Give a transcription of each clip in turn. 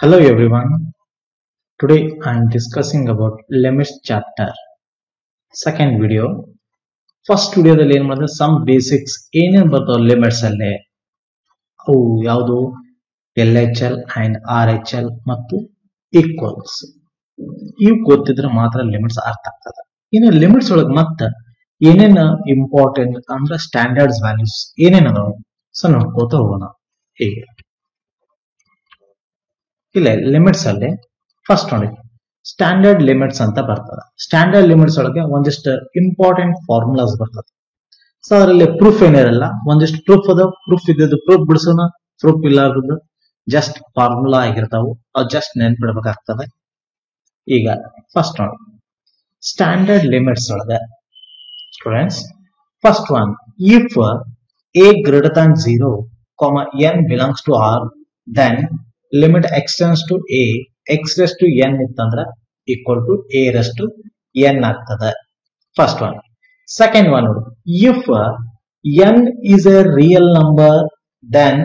Hello everyone. Today I am discussing about limits chapter. Second video. First ವಿಡಿಯೋದಲ್ಲಿ ಏನು ಮಾಡಿದ್ರೆ some basics ಏನೇನು ಬರ್ತಾವ ಲಿಮಿಟ್ಸ್ ಅಲ್ಲಿ ಅವು ಯಾವುದು L H L and R H L ಮತ್ತು ಈಕ್ವಲ್ಸ್ ಇವು ಗೊತ್ತಿದ್ರೆ ಮಾತ್ರ ಲಿಮಿಟ್ಸ್ ಅರ್ಥ ಆಗ್ತದೆ. ಇನ್ನು ಲಿಮಿಟ್ಸ್ ಒಳಗೆ ಮತ್ತೆ ಏನೇನು ಇಂಪಾರ್ಟೆಂಟ್ ಅಂದ್ರೆ ಸ್ಟ್ಯಾಂಡರ್ಡ್ಸ್ ವ್ಯಾಲ್ಯೂಸ್ ಏನೇನು ಅದಾವ ಸೊ ನೋಡ್ಕೋತ ಹೋಗೋಣ. ಹೀಗೆ ಇಲ್ಲ ಲಿಮಿಟ್ಸ್ ಅಲ್ಲಿ ಫಸ್ಟ್ ನೋಡಿ ಸ್ಟ್ಯಾಂಡರ್ಡ್ ಲಿಮಿಟ್ಸ್ ಅಂತ ಬರ್ತದೆ. ಸ್ಟ್ಯಾಂಡರ್ಡ್ ಲಿಮಿಟ್ಸ್ ಒಳಗೆ ಒಂದಿಷ್ಟು ಇಂಪಾರ್ಟೆಂಟ್ ಫಾರ್ಮುಲಾಸ್ ಬರ್ತದೆ. ಸೊ ಅದರಲ್ಲಿ ಪ್ರೂಫ್ ಏನಿರಲ್ಲ, ಒಂದಿಷ್ಟು ಪ್ರೂಫ್ ಅದ, ಪ್ರೂಫ್ ಇದ್ದದ್ದು ಪ್ರೂಫ್ ಬಿಡಿಸೋಣ, ಪ್ರೂಫ್ ಇಲ್ಲಾರ್ದು ಜಸ್ಟ್ ಫಾರ್ಮುಲಾ ಆಗಿರ್ತಾವು, ಅದು ಜಸ್ಟ್ ನೆನ್ಪಿಡ್ಬೇಕಾಗ್ತದೆ. ಈಗ ಫಸ್ಟ್ ನೋಡಿ ಸ್ಟ್ಯಾಂಡರ್ಡ್ ಲಿಮಿಟ್ಸ್ ಒಳಗೆ students first one, if a greater than 0 comma n belongs to r then limit extends to a x raised to n ಇತ್ತಂದ್ರೆ equal to a raised to n ಆಗ್ತದೆ. First one. Second one ನೋಡಿ, if n is a real number then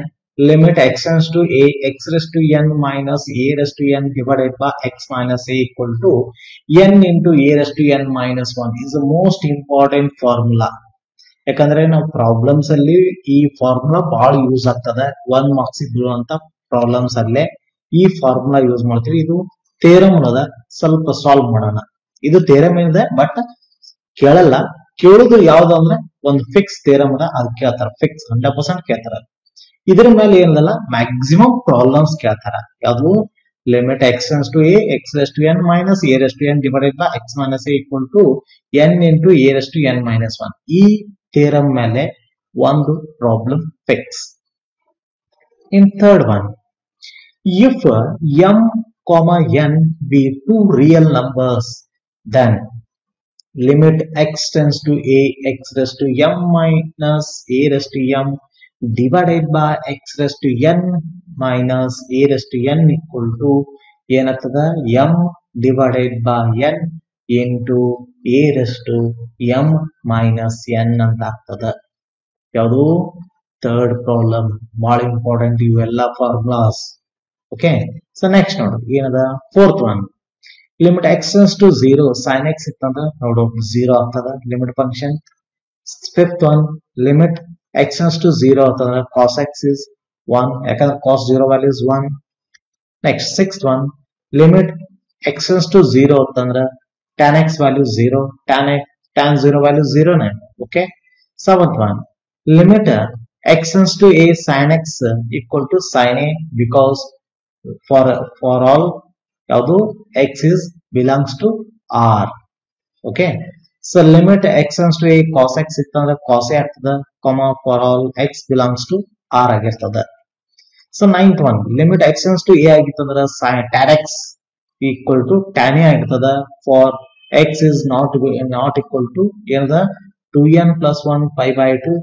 limit extends to a x raised to n minus a raised to n divided by x minus a equal to n into a raised to n minus 1 is the most important formula. ಯಾಕಂದ್ರೆ ನಾವು problems ಅಲ್ಲಿ ಈ formula ಬಹಳ use ಆಗ್ತದೆ. 1 marks ಬೀಳುವಂತ problems ಅಲ್ಲೇ ಈ formula use ಮಾಡ್ತೀವಿ. ಇದು ಥಿಯರಮ್ ಅದ, ಸ್ವಲ್ಪ ಸಾಲ್ವ್ ಮಾಡೋಣ. ಇದು ಥಿಯರಮ್ ಇದೆ ಬಟ್ ಕೇಳಲ್ಲ. ಕೇಳುದು ಯಾವ್ದು ಅಂದ್ರೆ ಒಂದು ಫಿಕ್ಸ್ ಥಿಯರಮ್ ಅದ, ಅದು ಕೇಳ್ತಾರ, ಫಿಕ್ಸ್ 100% ಕೇಳ್ತಾರ. ಇದ್ರ ಮೇಲೆ ಏನಲ್ಲ ಮ್ಯಾಕ್ಸಿಮಮ್ ಪ್ರಾಬ್ಲಮ್ಸ್ ಕೇಳ್ತಾರ. ಯಾವುದು limit x tends to a x raise to n minus a raise to n divided by x minus a equal to n into a raise to n minus 1. ಈ ಥಿಯರಮ್ ಮೇಲೆ ಒಂದು problem fix. In third one, if m comma n be two real numbers then limit x tends to a x raised to m minus a raised to m divided by x raised to n minus a raised to n equal to ಏನಾಗ್ತದ m divided by n into a raised to m minus n ಅಂತ ಆಗ್ತದ. ಯಾವುದು third problem, ಬಹಳ important ಇವೆಲ್ಲ formulas. Okay, so next ನೋಡು ಏನದ fourth one, limit x to 0 sine x ಇತ್ತಂದ್ರೆ ನೋಡು 0 ಆಗ್ತದ limit function. Fifth one, limit x to 0 ಅಂತಂದ್ರೆ ಕಾಸ್ ಎಕ್ಸ್ ಇಸ್ 1 ಯಾಕಂದ್ರೆ cos 0 value is 1. Next sixth one, limit x to 0 ಅಂತಂದ್ರೆ tan x value 0, tan 0 value 0ನೇ. Okay, seventh one, limit x to a sin x equal to sin a because for all ಯಾವುದು x is belongs to r. okay, so limit x to a cos x ಇತ್ತಂದ್ರೆ cos a ಆಗ್ತದ, for all x belongs to r ಆಗಿರ್ತದ. So ninth one, limit x to a ಆಗಿತ್ತಂದ್ರೆ tan x equal to tan a ಆಗಿರ್ತದ, for x is not equal to ಏನದ 2n plus 1 pi by 2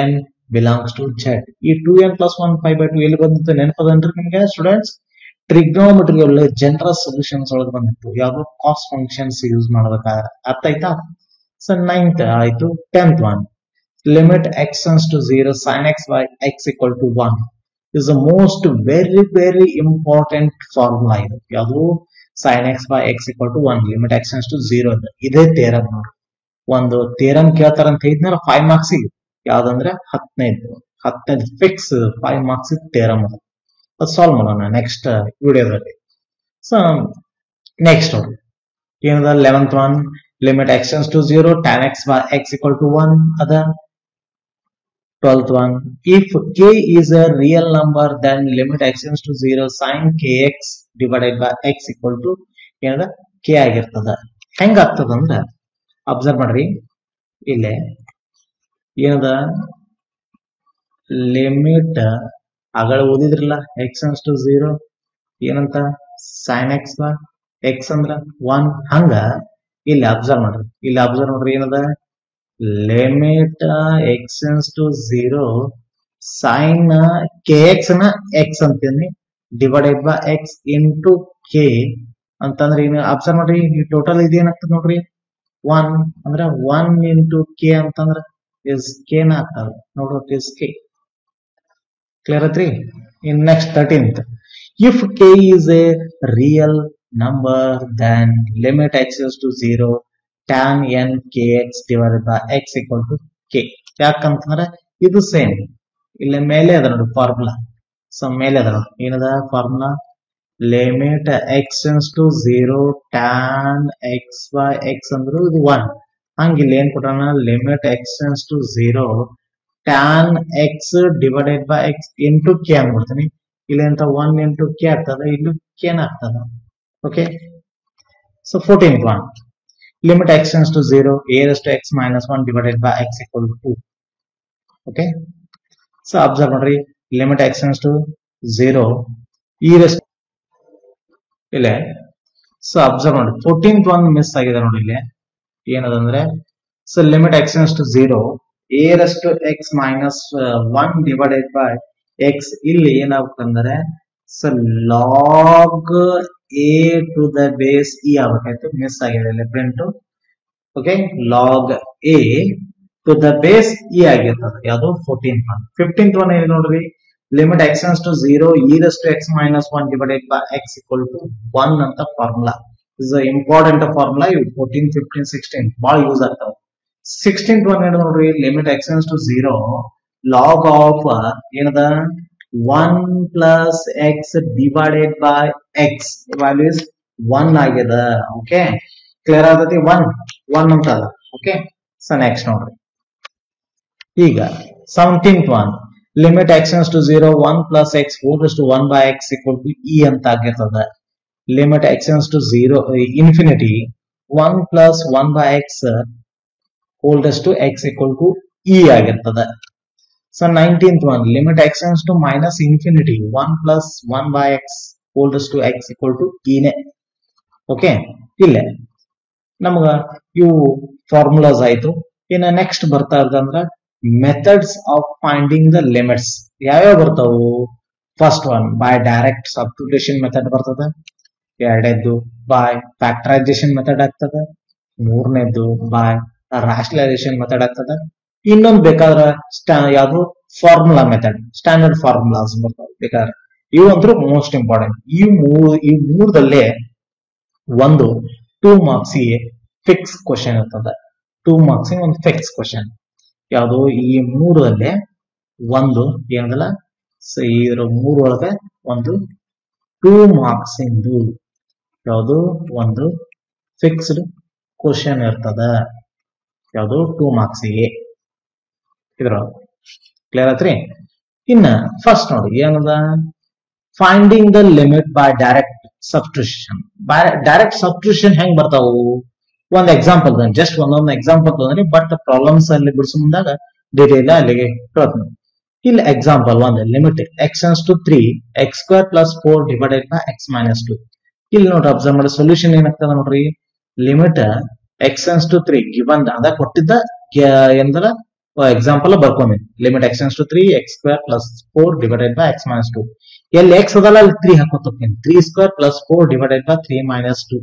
n belongs to z. ಈ 2n plus 1 pi by 2 ಎಲ್ಲಿ ಬಂದಿತ್ತು ನೆನಪದಂದ್ರೆ ನಿಮ್ಗೆ students trigonometry ಒಳ್ಳೆ general solutions ಒಳಗೆ ಬಂದಿತ್ತು. ಯಾವುದು ಕಾಸ್ ಫಂಕ್ಷನ್ಸ್ ಯೂಸ್ ಮಾಡ್ಬೇಕಾದ್ರೆ. ಅರ್ಥ ಆಯ್ತಾ? ಸೊ ನೈನ್ತ್ ಆಯ್ತು. Tenth one, limit x to 0 sin x by x equal to 1 is the most very important formula. ಇದು ಯಾವುದು sin x by x equal to 1 limit x to 0 ಇದೇ theorem ನೋಡಿ. ಒಂದು theorem ಕೇಳ್ತಾರಂತ ಹೇಳಿದ್ನಲ್ಲ 5 ಮಾರ್ಕ್ಸ್ ಗೆ, ಯಾವ್ದಂದ್ರೆ 15 fix 5 marks theorem ಅದು. ಅದು solve ಮಾಡೋಣ ನೆಕ್ಸ್ಟ್ ವಿಡಿಯೋದಲ್ಲಿ. ಸೊ ನೆಕ್ಸ್ಟ್ ನೋಡಿ ಏನದ 11th one, limit x to 0 tan x by x equal to 1 ಅದ. 12th one, if k is a real number then limit x to 0 sin kx divided by x equal to ಏನದ k ಆಗಿರ್ತದ. ಹೆಂಗಾಗ್ತದಂದ್ರ observe ಮಾಡ್ರಿ, ಇಲ್ಲೇ ಏನದ limit ಆಗಳ ಓದಿದ್ರಲ್ಲ X to 0 ಏನಂತ sin x by x ಅಂದ್ರ 1. ಹಂಗ ಇಲ್ಲಿ ಅಬ್ಸರ್ವ್ ನೋಡ್ರಿ ಏನದ limit x to 0 sin kx ನ x ಅಂತೀನಿ divided by x into k ಅಂತಂದ್ರೆ ಏನು ಅಬ್ಸರ್ವ್ ಮಾಡ್ರಿ, ಈ ಟೋಟಲ್ ಇದೇನಾಗ್ತದೆ ನೋಡ್ರಿ 1 ಅಂದ್ರೆ 1 ಇಂಟು k ಅಂತಂದ್ರೆ ಇಸ್ k ನ ಆಗ್ತದೆ ನೋಡ್ರಿ, ಇಸ್ k. ಕ್ಲಿಯರ್ ಐತ್ರಿ? ಇನ್ next 13th, If k is a real number, then limit x is to 0 tan n kx divided by x equal to k. ಯಾಕಂತಂದ್ರೆ ಇದು ಸೇಮ್ ಇಲ್ಲಿ ಮೇಲೆ ಅದ ನೋಡಿ ಫಾರ್ಮುಲಾ. ಸೊ ಮೇಲೆ ಅದ ನೋಡಿ ಏನದ formula, limit x tends to 0 tan x by x ಅಂದ್ರೆ ಇದು 1. ಹಂಗೆ ಇಲ್ಲಿ ಏನ್ ಕೊಟ್ಟಾನ, limit x tends to 0 tan x divided by x into k ಅನ್ಬಿಡ್ತೀನಿ. ಇಲ್ಲಿ ಅಂತ 1 into k ಆಗ್ತದ, ಇಲ್ಲಿ k ಆಗ್ತದ. Okay, so 14th one, limit x tends to 0 a raised to x minus 1 divided by x equal to 2. Okay, so observe ಮಾಡ್ರಿ, ಲಿಮಿಟ್ x tends to 0 e raised ಇಲ್ಲೇ. So observe ಮಾಡಿ 14th one miss ಆಗಿದೆ ನೋಡಿ. ಇಲ್ಲಿ ಏನದಂದ್ರೆ, so limit x tends to 0 a raised to x minus 1 divided by x. ಇಲ್ಲಿ ಏನಾಗ್ಬೇಕಂದ್ರೆ, so log a to the base e ಆಗ್ಬೇಕಾಯ್ತು, ಮಿಸ್ ಆಗಿದೆ ಇಲ್ಲಿ print. Okay, log a to the base e ಆಗಿರ್ತದೆ ಯಾವುದು 14th one. 15th one ಏನು ನೋಡ್ರಿ, limit x tends to 0 e raised to x minus 1 divided by x equal to 1 ಅಂತ formula. Is important formula. ಇವು 14, 15, 16 ಬಹಳ use ಆಗ್ತಾವ. 16th one ಏನು ನೋಡ್ರಿ, limit x tends to 0 log of ಏನದ 1 plus x divided by x value is 1 ಆಗ್ಯದ. Okay, clear ಆಗತೈತಿ. 1 ಅಂತ ಅದ. ಓಕೆ, ಸೊ ನೆಕ್ಸ್ಟ್ ನೋಡ್ರಿ, ಈಗ 17th one, limit x tends to 0 1 plus x whole raised to 1 by x equal to e ಅಂತ ಆಗಿರ್ತದ. Limit x tends to 0 infinity 1 plus 1 by x whole raised to x equal to e ಆಗಿರ್ತದ. So 19th one, limit x tends to minus infinity 1 plus 1 by x whole raised to x equal to e ನೇ. Okay, ಇಲ್ಲೇ ನಮಗ ಇವು formulas ಆಯ್ತು. ಇನ್ನು next ಬರ್ತಾ ಇರೋದಂದ್ರ methods of finding the limits. ಯಾವ್ಯಾವ ಬರ್ತಾವು? First one by direct substitution method ಬರ್ತದ, ಎರಡನೇದ್ದು ಬೈ ಫ್ಯಾಕ್ಟರೈಸೇಷನ್ ಮೆಥಡ್ ಆಗ್ತದ, ಮೂರನೇದ್ದು ಬೈ ರಾಷನಲೈಸೇಷನ್ ಮೆಥಡ್ ಆಗ್ತದ. ಇನ್ನೊಂದು ಬೇಕಾದ್ರೆ ಯಾವುದು ಫಾರ್ಮುಲಾ ಮೆಥಡ್, ಸ್ಟ್ಯಾಂಡರ್ಡ್ ಫಾರ್ಮುಲಾಸ್ ಬರ್ತಾವ ಬೇಕಾದ್ರೆ. ಇವು ಅಂತೂ ಮೋಸ್ಟ್ ಇಂಪಾರ್ಟೆಂಟ್. ಈ ಮೂರದಲ್ಲೇ ಒಂದು 2 marks ಫಿಕ್ಸ್ ಕ್ವಶನ್ ಇರ್ತದ. 2 marks ಒಂದು ಫಿಕ್ಸ್ ಕ್ವಶನ್ ಯಾವುದು? ಈ ಮೂರಲ್ಲೇ ಒಂದು ಏನದಲ್ಲ, ಸೊ ಇದ್ರ ಮೂರೊಳಗೆ ಒಂದು 2 marks ಇಂದು ಯಾವುದು ಒಂದು ಫಿಕ್ಸ್ಡ್ ಕ್ವಶನ್ ಇರ್ತದ. ಯಾವುದು? 2 marks ಇದ್ರ ಕ್ಲಿಯರ್ ಆತ್ರಿ. ಇನ್ನ ಫಸ್ಟ್ ನೋಡಿ ಏನದ, finding the limit by direct substitution. Direct substitution ಹೆಂಗ್ ಬರ್ತಾವು? ಒಂದ್ ಎಕ್ಸಾಂಪಲ್ ಜಸ್ಟ್ ಒಂದೊಂದು ಎಕ್ಸಾಂಪಲ್ ತೊಂದ್ರಿ, ಬಟ್ ಪ್ರಾಬ್ಲಮ್ಸ್ ಅಲ್ಲಿ ಬಿಡಿಸೋ ಮುಂದಾಗ ಡೀಟೇಲ್ ಅಲ್ಲಿಗೆ ಹೇಳ್ತೀನಿ. ಇಲ್ಲಿ ಎಕ್ಸಾಂಪಲ್ ಒಂದು, limit x tends to 3 x square plus 4 divided by x minus 2. ಇಲ್ಲಿ ನೋಡ್ರಿ ಅಬ್ಸರ್ವ್ ಮಾಡಿ, ಸೊಲ್ಯೂಷನ್ ಏನಾಗ್ತದ ನೋಡ್ರಿ, limit x tends to 3 given ಅದ ಕೊಟ್ಟಿದ್ದ ಏನಂದ್ರ ಎಕ್ಸಾಂಪಲ್ ಬರ್ಕೊಂಡಿ. Limit x tends to 3 x square plus 4 divided by x minus 2. ಎಲ್ಲಿ x ಅದಲ್ಲ ಅಲ್ಲಿ 3 ಹಾಕೋತೀನಿ. 3 square plus 4 divided by 3 minus 2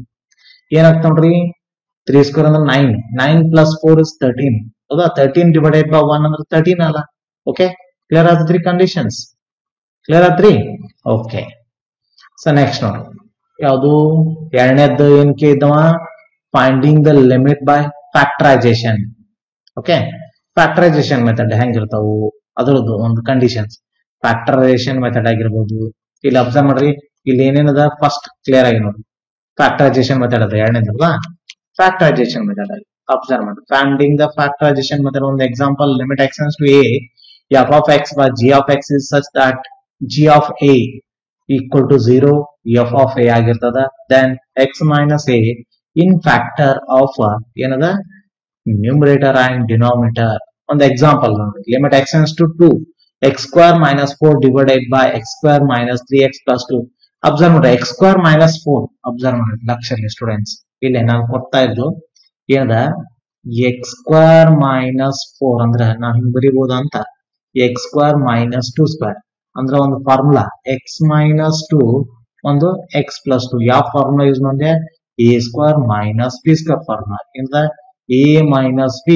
ಏನಾಗ್ತ ನೋಡ್ರಿ, 3 square ಅಂದ್ರೆ 9, 9 plus 4 is 13. ಹೌದಾ? 13 divided by 1 ಅಂದ್ರೆ 13 ಅಲ್ಲ. ಓಕೆ, ಕ್ಲಿಯರ್ ಆದ 3 ಕಂಡೀಷನ್ಸ್? ಕ್ಲಿಯರ್ ಆತ್ರಿ? ಓಕೆ, ಸೊ ನೆಕ್ಸ್ಟ್ ನೋಡ್ರಿ ಯಾವುದು ಎರಡನೇದ್ದು ಏನಕ್ಕೆ ಇದ್ದವ, finding the limit by factorisation. Okay, factorisation method ಹೆಂಗಿರ್ತಾವು ಅದರದ್ದು ಒಂದು ಕಂಡೀಷನ್ಸ್. ಫ್ಯಾಕ್ಟರೈಸೇಷನ್ ಮೆಥಡ್ ಆಗಿರ್ಬೋದು. ಇಲ್ಲಿ ಅಬ್ಸರ್ವ್ ಮಾಡ್ರಿ, ಇಲ್ಲಿ ಏನೇನದ ಫಸ್ಟ್ ಕ್ಲಿಯರ್ ಆಗಿ ನೋಡಿ, ಫ್ಯಾಕ್ಟರೈಸೇಷನ್ ಮೆಥಡ್ ಅದ ಎರಡನೇದಲ್ಲ, ಫ್ಯಾಕ್ಟರೈಸೇಷನ್ ಮೆಥಡ್ ಆಗಿ ಅಬ್ಸರ್ವ್ ಮಾಡಿ. ಫೈಂಡಿಂಗ್ ದ ಫ್ಯಾಕ್ಟರೈಸೇಷನ್ ಮೆಥಡ್ ಒಂದು example, limit x tends to a f of x by g of x is such that g of a equal to 0 f of a ಆಗಿರ್ತದ. then x minus a in factor of ಏನದ numerator and denominator. ಒಂದು example ನೋಡಿ, limit x tends to 2 x square minus 4 divided by x square minus 3x plus 2. Observe ಮಾಡಿ, x square minus 4 observe ಮಾಡಿ ಲಕ್ಷಲ್ಲಿ students. ಇಲ್ಲಿ ನಾನು ಕೊಡ್ತಾ ಇದ್ದು ಏನದ, x square minus 4 ಅಂದ್ರೆ ನಾವು ಹಿಂಗ್ ಬರೀಬಹುದು ಅಂತ, x square minus 2 square ಅಂದ್ರೆ ಒಂದು ಫಾರ್ಮುಲಾ, x minus 2 ಒಂದು x plus 2. ಯಾವ ಫಾರ್ಮುಲಾ ಯೂಸ್ ಮಾಡಿದೆ? a square minus b square formula. ಇಂದ a minus b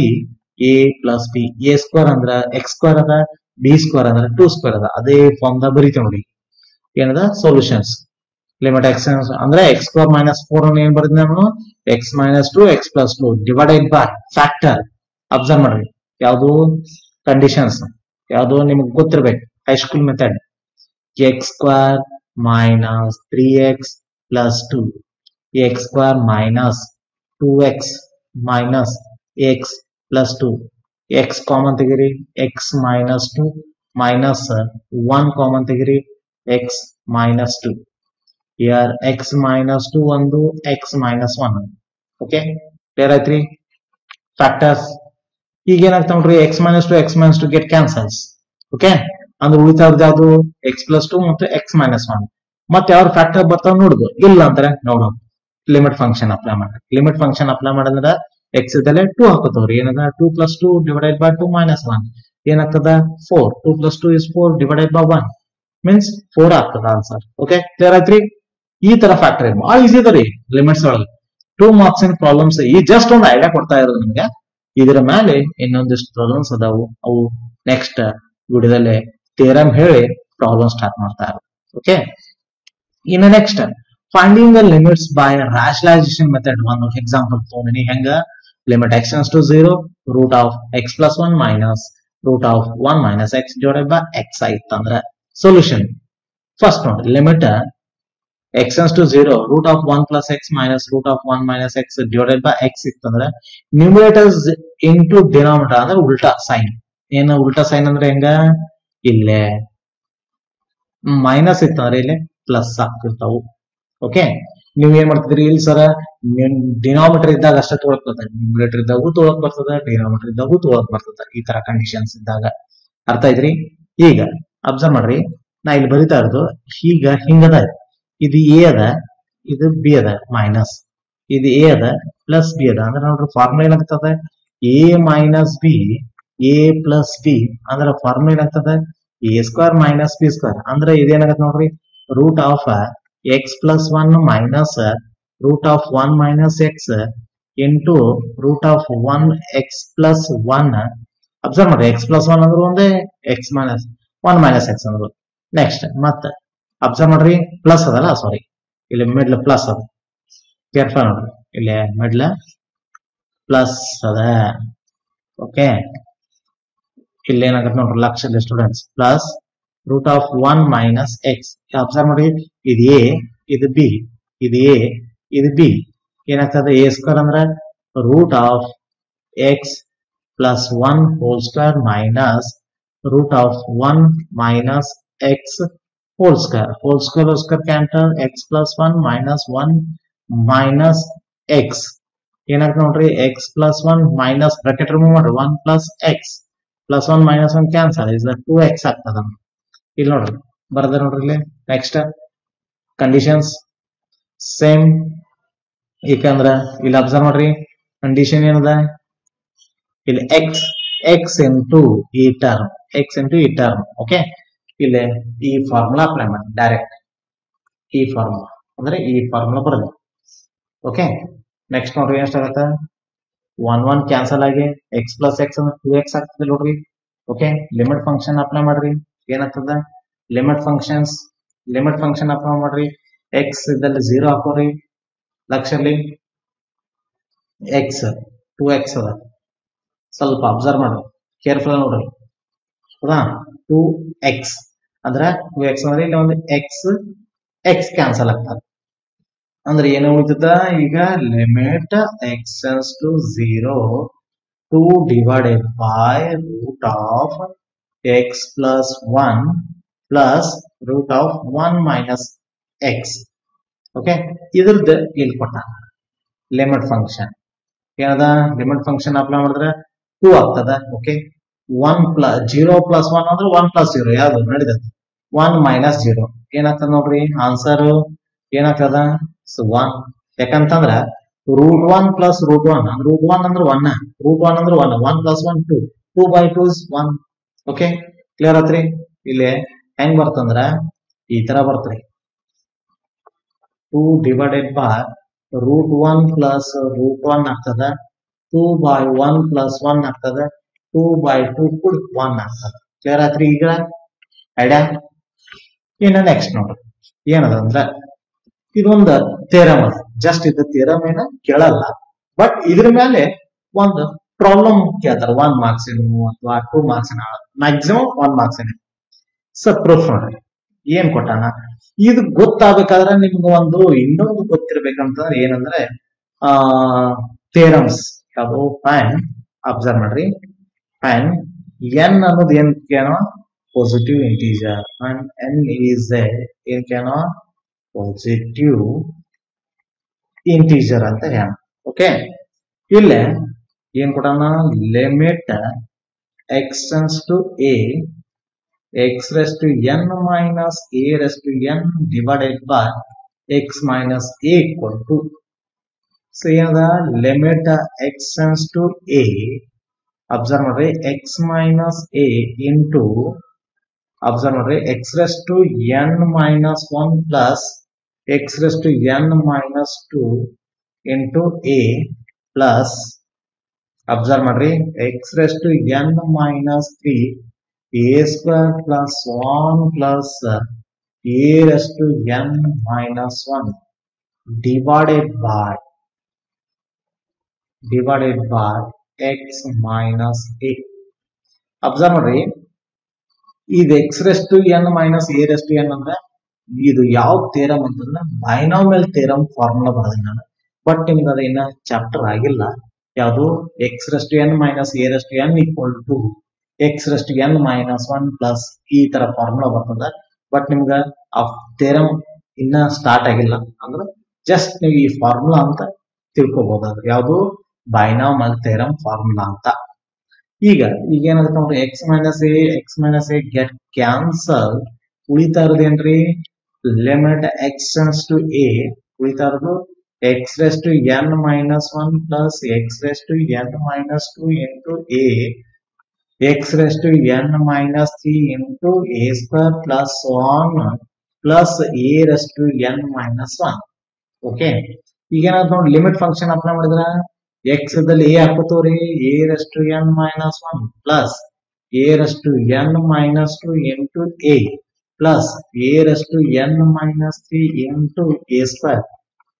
a plus b. a square ಅಂದ್ರೆ x square ಅದ, b square ಅಂದ್ರೆ 2 square ಅದ. ಅದೇ ಫಾರ್ಮ್ ದಾಗ ಬರೀತೇವೆ ನೋಡಿ. ಏನದ ಸೊಲ್ಯೂಷನ್ಸ್ ಲಿಮಿಟ್ ಎಕ್ಸ್ ಅಂದ್ರೆ ಎಕ್ಸ್ ಸ್ಕ್ವೇರ್ ಮೈನಸ್ 4 ಅನ್ನು ಏನ್ ಬರೆದ್ವಿ ನಾವು x minus 2 x plus 2 divided by factor observe ಮಾಡ್ರಿ ಯಾವುದು ಕಂಡೀಷನ್ಸ್ ಯಾವುದು ನಿಮಗೆ ಗೊತ್ತಿರಬೇಕು high school method x square minus 3x plus 2 x square minus 2x minus x plus 2 x common ತೆಗಿರಿ ಎಕ್ಸ್ ಮೈನಸ್ 2 ಮೈನಸ್ 1 ಕಾಮನ್ ತೆಗಿರಿ x minus 2 here x minus 2 ಒಂದು x minus 1 okay clear ಆಯ್ತ್ರಿ factors ಈಗ ಏನಾಗ್ತಾವ ನೋಡ್ರಿ x minus 2 get cancels okay ಅಂದ್ರೆ ಉಳಿತಾವ್ದು ಯಾವುದು x plus 2 ಮತ್ತು x minus 1 ಮತ್ತೆ ಯಾವ ಫ್ಯಾಕ್ಟರ್ ಬರ್ತಾವ ನೋಡುದು ಇಲ್ಲ ಅಂತಾರೆ ನೋಡೋದು ಲಿಮಿಟ್ ಫಂಕ್ಷನ್ ಅಪ್ಲೈ ಮಾಡಿ ಲಿಮಿಟ್ ಫಂಕ್ಷನ್ ಅಪ್ಲೈ ಮಾಡಿದ್ರೆ x ಇದ್ದಲ್ಲೇ 2 ಹಾಕೋತವ್ರಿ ಏನದ 2 plus 2 divided by 2 minus 1 ಏನಾಗ್ತದ 4 2 plus 2 is 4 divided by 1 means 4 ಆಗ್ತದ ಆನ್ಸರ್ ಓಕೆ ಕ್ಲಿಯರ್ ಆಯ್ತ್ರಿ ಈ ತರ ಫ್ಯಾಕ್ಟರ್ ಬಹಳ ಈಸಿ ಅದ ರೀ ಲಿಮಿಟ್ಸ್ ಒಳಗೆ 2 ಮಾರ್ಕ್ಸ್ ಇನ್ ಪ್ರಾಬ್ಲಮ್ಸ್ ಈ ಜಸ್ಟ್ ಒಂದು ಐಡಿಯಾ ಕೊಡ್ತಾ ಇರೋದು ನಿಮ್ಗೆ ಇದರ ಮೇಲೆ ಇನ್ನೊಂದಿಷ್ಟು ಪ್ರಾಬ್ಲಮ್ಸ್ ಅದಾವು ಅವು ನೆಕ್ಸ್ಟ್ ವಿಡಿಯೋದಲ್ಲಿ ಥಿಯರಮ್ ಹೇಳಿ ಪ್ರಾಬ್ಲಮ್ ಸ್ಟಾರ್ಟ್ ಮಾಡ್ತಾ ಇರೋದು ಓಕೆ ಇನ್ನು next finding the limits by rationalisation method ಒಂದು ಎಕ್ಸಾಂಪಲ್ ತಗೊಂಡಿನಿ ಹೆಂಗ limit x tends to 0 root of x plus 1 minus root of 1 minus x divided by x ಆಯ್ತಂದ್ರೆ ಸೊಲ್ಯೂಷನ್ ಫಸ್ಟ್ ನೋಡಿ limit x tends to 0 root of 1 plus x minus root of 1 minus x divided by x ಇತ್ತಂದ್ರೆ numerators into denominator ಅಂದ್ರೆ ಉಲ್ಟಾ sign ಏನು ಉಲ್ಟಾ sign ಅಂದ್ರೆ ಹೆಂಗ ಇಲ್ಲೇ ಮೈನಸ್ ಇತ್ತಂದ್ರೆ ಇಲ್ಲಿ ಪ್ಲಸ್ ಆಗ್ತಿರ್ತಾವು ಓಕೆ ನೀವ್ ಏನ್ ಮಾಡ್ತಿದ್ರಿ ಇಲ್ಲಿ ಸರ ಡಿನಾಮಿನೇಟರ್ ಇದ್ದಾಗ ಅಷ್ಟೇ ತೊಳಕ್ ಬರ್ತದೆ ನ್ಯೂಮರೇಟರ್ ಇದ್ದಾಗೂ ತೊಳಕ್ ಬರ್ತದೆ ಡಿನಾಮಿನೇಟರ್ ಇದ್ದಾಗೂ ತೊಳಕ್ ಬರ್ತದೆ ಈ ತರ ಕಂಡೀಷನ್ಸ್ ಇದ್ದಾಗ ಅರ್ಥ ಐತ್ರಿ ಈಗ ಅಬ್ಸರ್ವ್ ಮಾಡ್ರಿ ನಾ ಇಲ್ಲಿ ಬರಿತಾ ಇರೋದು ಈಗ ಹಿಂಗದ ಇದು ಎ ಅದ ಇದು ಬಿ ಅದ ಮೈನಸ್ ಇದು ಎ ಅದ ಪ್ಲಸ್ ಬಿ ಅದ ಅಂದ್ರೆ ನೋಡ್ರಿ ಫಾರ್ಮುಲಾ ಏನಾಗ್ತದೆ a minus b a plus b ಅಂದ್ರೆ ಫಾರ್ಮುಲಾ ಏನಾಗ್ತದೆ a square minus b square ಅಂದ್ರೆ ಇದೇನಾಗತ್ತೆ ನೋಡ್ರಿ root of x plus 1 minus root of 1 minus x into root of 1 x plus 1 observe ಮಾಡ್ರಿ ಎಕ್ಸ್ ಪ್ಲಸ್ 1 ಅಂದ್ರೆ ಒಂದೇ ಎಕ್ಸ್ ಮೈನಸ್ 1 ಮೈನಸ್ ಎಕ್ಸ್ ಅಂದ್ರೆ next ಮತ್ತೆ ಅಬ್ಸರ್ವ್ ಮಾಡ್ರಿ ಪ್ಲಸ್ ಅದಲ್ಲ ಸಾರಿ ಇಲ್ಲಿ ಮಿಡ್ಲ್ ಪ್ಲಸ್ ಅದ ಕೇರ್ಫುಲ್ ನೋಡ್ರಿ ಇಲ್ಲಿ ಮಿಡ್ಲ್ ಪ್ಲಸ್ ಅದ ಓಕೆ ಇಲ್ಲಿ ಏನಾಗತ್ತೆ ನೋಡ್ರಿ ಲಕ್ಷದ students plus root of 1 minus x observe ಮಾಡಿ ಇದು ಎ ಇದು ಬಿ ಇದು ಎ ಇದು ಬಿ ಏನಾಗ್ತದೆ ಎ ಸ್ಕ್ವೇರ್ ಅಂದ್ರೆ root of x plus 1 whole square minus root of 1 minus x whole square cancel x plus 1 minus 1 minus x ಏನಾಗ್ತದೆ ನೋಡ್ರಿ x plus 1 minus bracket remove ಮಾಡ್ರಿ 1 plus x plus 1 minus 1 cancel is 2x ಆಗ್ತದ ಇಲ್ಲಿ ನೋಡ್ರಿ ಬರ್ದ ನೋಡ್ರಿ ಇಲ್ಲಿ next conditions same ಯಾಕಂದ್ರ ಇಲ್ಲಿ ಅಬ್ಸರ್ವ್ ಮಾಡ್ರಿ ಕಂಡೀಷನ್ ಏನದ ಇಲ್ಲಿ x into ಈ ಟರ್ಮ್ ಓಕೆ ಇಲ್ಲಿ ಈ ಫಾರ್ಮುಲಾ ಅಪ್ಲೈ ಮಾಡಿ ಡೈರೆಕ್ಟ್ ಈ ಫಾರ್ಮುಲಾ ಅಂದ್ರೆ ಈ ಫಾರ್ಮುಲಾ ಬರಲಿ ಓಕೆ ನೆಕ್ಸ್ಟ್ ನೋಡ್ರಿ ಎಷ್ಟಾಗತ್ತ 1 1 ಕ್ಯಾನ್ಸಲ್ ಆಗಿ x ಪ್ಲಸ್ x ಅಂದ್ರೆ 2x ಆಗ್ತದೆ ನೋಡ್ರಿ ಓಕೆ ಲಿಮಿಟ್ ಫಂಕ್ಷನ್ ಅಪ್ಲೈ ಮಾಡ್ರಿ ಏನಾಗ್ತದ ಲಿಮಿಟ್ ಫಂಕ್ಷನ್ ಅಪ್ಲೈ ಮಾಡ್ರಿ x ಇದ್ದಲ್ಲಿ 0 ಹಾಕೋರಿ ಲಕ್ಷಲ್ಲಿ x 2x ಅದ ಸ್ವಲ್ಪ ಅಬ್ಸರ್ವ್ ಮಾಡ್ರಿ ಕೇರ್ಫುಲ್ ನೋಡ್ರಿ ಹೌದಾ 2x ಅಂದ್ರೆ 2x ಅಂದ್ರೆ ಇಲ್ಲಿ ಒಂದು x ಕ್ಯಾನ್ಸಲ್ ಆಗ್ತದೆ ಅಂದ್ರೆ ಏನು ಉಳಿತದ ಈಗ limit x tends to 0 2 divided by root of x plus 1 plus root of 1 minus x okay ಇದ್ರದ್ದು ಇಲ್ಲಿ ಕೊಟ್ಟ ಲಿಮಿಟ್ ಫಂಕ್ಷನ್ ಏನದ ಲಿಮಿಟ್ ಫಂಕ್ಷನ್ ಅಪ್ಲೈ ಮಾಡಿದ್ರೆ 2 ಆಗ್ತದ ಓಕೆ 1 plus 0 plus 1 ಅಂದ್ರೆ 1 plus 0 ಯಾವುದು ನಡೀತದೆ 1 minus 0 ಏನಾಗ್ತದ ನೋಡ್ರಿ ಆನ್ಸರ್ ಏನಾಗ್ತದ 1 ಯಾಕಂತಂದ್ರ ರೂಟ್ 1 ಪ್ಲಸ್ ರೂಟ್ 1 ರೂಟ್ 1 ಅಂದ್ರೆ 1 ರೂಟ್ 1 ಅಂದ್ರೆ 1 1 plus 1 2 2 by 2 is 1 okay clear ಆತ್ರಿ ಇಲ್ಲಿ ಹೆಂಗ್ ಬರ್ತಂದ್ರ ಈ ತರ ಬರ್ತರಿ 2 divided by root 1 plus root 1 ಆಗ್ತದ 2 by 1 plus 1 ಆಗ್ತದ 2 by 2 ಕೂಡ 1 ಆಗ್ತದ ಕ್ಲಿಯರ್ ಆತ್ರಿ ಈಗ ಐಡಿಯಾ ಇನ್ನು ನೆಕ್ಸ್ಟ್ ನೋಡ್ರಿ ಏನದ ಅಂದ್ರ ಇದೊಂದು ಥಿಯರಮ್ ಅದ. ಜಸ್ಟ್ ಇದು ಥಿಯರಮ್ ಏನ ಕೇಳಲ್ಲ, ಬಟ್ ಇದ್ರ ಮೇಲೆ ಒಂದು ಪ್ರಾಬ್ಲಮ್ ಕೇಳ್ತಾರ. 1 ಮಾರ್ಕ್ಸ್ ಅಥವಾ 2 ಮಾರ್ಕ್ಸ್ ಮ್ಯಾಕ್ಸಿಮಮ್ 1 ಮಾರ್ಕ್ಸ್ ಪ್ರೂಫ್ ನೋಡ್ರಿ ಏನ್ ಕೊಟ್ಟಾನ. ಇದು ಗೊತ್ತಾಗಬೇಕಾದ್ರೆ ನಿಮ್ಗೆ ಇನ್ನೊಂದು ಗೊತ್ತಿರ್ಬೇಕಂತಂದ್ರೆ ಏನಂದ್ರೆ ಥಿಯರಮ್ಸ್ ಯಾವುದು ಫೈನ್ ಅಬ್ಸರ್ವ್ ಮಾಡ್ರಿ. ಫೈನ್ ಎನ್ ಅನ್ನೋದು ಏನ್ ಕೇಳೋ positive integer and N is ಏನ್ ಕೇಳೋ ಪಾಸಿಟಿವ್ ಇಂಟೀಜರ್ ಅಂತ ಹೇಳ. ಓಕೆ, ಇಲ್ಲೇ ಏನ್ ಕೊಡೋಣ, limit x tends to a x raised to n minus a raised to n divided by x minus a equal to, so ಏನದ limit x tends to a, observe ಮಾಡ್ರಿ, x minus a into, observe ಮಾಡ್ರಿ, x raised to n minus 1 plus x raised to n minus 2 into a plus, observe ಮಾಡ್ರಿ, x raised to n minus 3 a square plus 1 plus a raised to n minus 1 divided by x minus a. Observe ಮಾಡ್ರಿ, ಇದು x raised to n minus a raised to n ಅಂದ್ರೆ ಇದು ಯಾವ theorem ಅಂತಂದ್ರೆ binomial theorem formula ಬರೋದಿಲ್ಲ ನಾನು, but ನಿಮ್ಗೆ ಅದೇನ ಚಾಪ್ಟರ್ ಆಗಿಲ್ಲ. ಯಾವುದು x raised to n minus a raised to n equal to x raised to n minus 1 plus ಈ ತರ ಫಾರ್ಮುಲಾ ಬರ್ತದ. ಬಟ್ ನಿಮ್ಗ ಆ ಥಿಯರಮ್ ಇನ್ನ ಸ್ಟಾರ್ಟ್ ಆಗಿಲ್ಲ ಅಂದ್ರೆ ಜಸ್ಟ್ ನೀವು ಈ ಫಾರ್ಮುಲಾ ಅಂತ ತಿಳ್ಕೊಬಹುದಾದ್ರೆ ಯಾವುದು ಬೈನಾಮಿಯಲ್ ಥಿಯರಮ್ ಫಾರ್ಮುಲಾ ಅಂತ. ಈಗ ಏನಾಗುತ್ತೆ ನೋಡ್ರಿ, x minus a get cancel, ಉಳಿತಾ ಇರೋದೇನ್ರಿ limit x tends to a, ಉಳಿತಾ ಇರೋದು x raised to n minus 1 plus x raised to n minus 2 into a x raised to n minus 3 into a square plus 1 plus a raised to n minus 1. Okay, ಈಗ ಏನಾದ್ರು ನೋಡಿ limit function apply ಮಾಡಿದ್ರ x ದಲ್ಲಿ a ಹಾಕೋತೀವ್ರಿ, a raised to n minus 1 plus a raised to n minus 2 into a plus a raised to n minus 3 into a square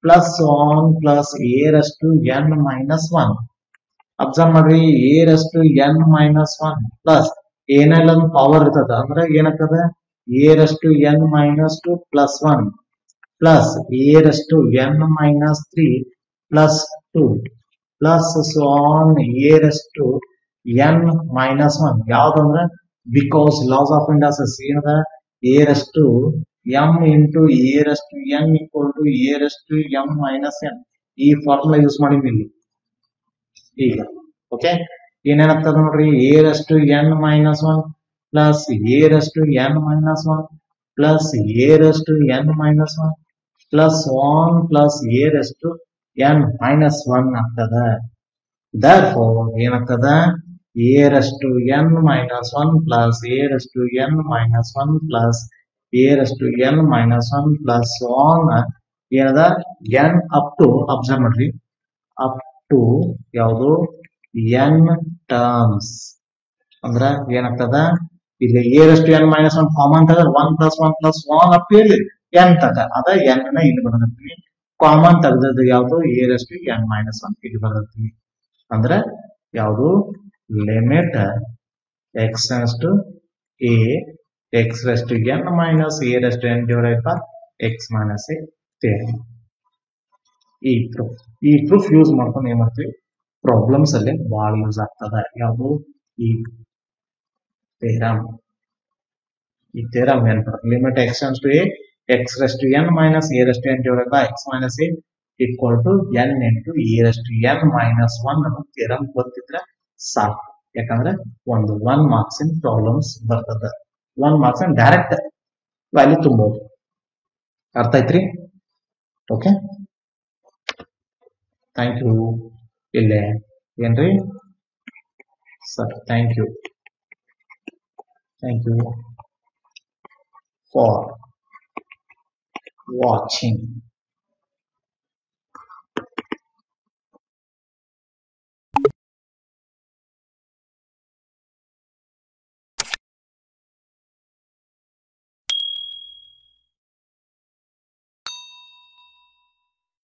plus 1 plus a raised to n minus 1. Observe ಮಾಡ್ರಿ, a raised to n minus 1 plus ಏನೆಲ್ಲ power ಇರ್ತದ ಅಂದ್ರೆ ಏನಾಗ್ತದ a raised to n minus 2 plus 1 plus a raised to n minus 3 plus 2 plus so on a raised to n minus 1. ಯಾವ್ದಂದ್ರೆ because laws of indices ಏನದ a raised to m into a raised to n equal to a raised to m minus n. ಈ formula use ಮಾಡಿದ್ವಿ ಈಗ. Okay, ಏನೇನಾಗ್ತದ ನೋಡ್ರಿ, a raised to n minus 1 plus a raised to n minus 1 plus a raised to n minus 1 plus 1 plus a raised to n minus 1 ಆಗ್ತದ. therefore ಏನಾಗ್ತದ a raised to n minus 1 plus a raised to n minus 1 plus a raised to n minus 1 plus 1 ಏನದ n up to, observe ಮಾಡ್ರಿ, up to ಯಾವುದು n terms ಅಂದ್ರ ಏನಾಗ್ತದ ಇಲ್ಲಿ a raised to n minus 1 common ತಗ 1 plus 1 plus 1 up ಇಲ್ಲಿ n ತಗ ಅದ n ನ ಇಲ್ಲಿ ಬರೆದಿರ್ತೀವಿ. ಕಾಮನ್ ತೆಗೆದದ್ದು ಯಾವುದು a raised to n minus 1 ಇಲ್ಲಿ ಬರೆದಿರ್ತೀವಿ. ಅಂದ್ರೆ ಯಾವುದು limit x tends to a x raised to n minus a raised to n divided by x minus a theorem. ಈ ಪ್ರೂಫ್ ಯೂಸ್ ಮಾಡ್ಕೊಂಡು ಏನ್ ಮಾಡ್ತೀವಿ ಪ್ರಾಬ್ಲಮ್ಸ್ ಅಲ್ಲಿ ಬಹಳ ಯೂಸ್ ಆಗ್ತದ. ಯಾವುದು ಈ ಥಿಯರಮ್ ಏನ್ limit x tends to a x raised to n minus a raised to n divided by x minus a equal to n into a raised to n minus 1 ಅನ್ನೋ theorem ಗೊತ್ತಿದ್ರೆ ಸಾಕು. ಯಾಕಂದ್ರೆ ಒಂದು 1 marks in problems ಬರ್ತದ, 1 marks in direct value ತುಂಬಬಹುದು. ಅರ್ಥ ಐತ್ರಿ? Okay, thank you. ಇಲ್ಲೇ ಏನ್ರಿ sir, thank you for watching.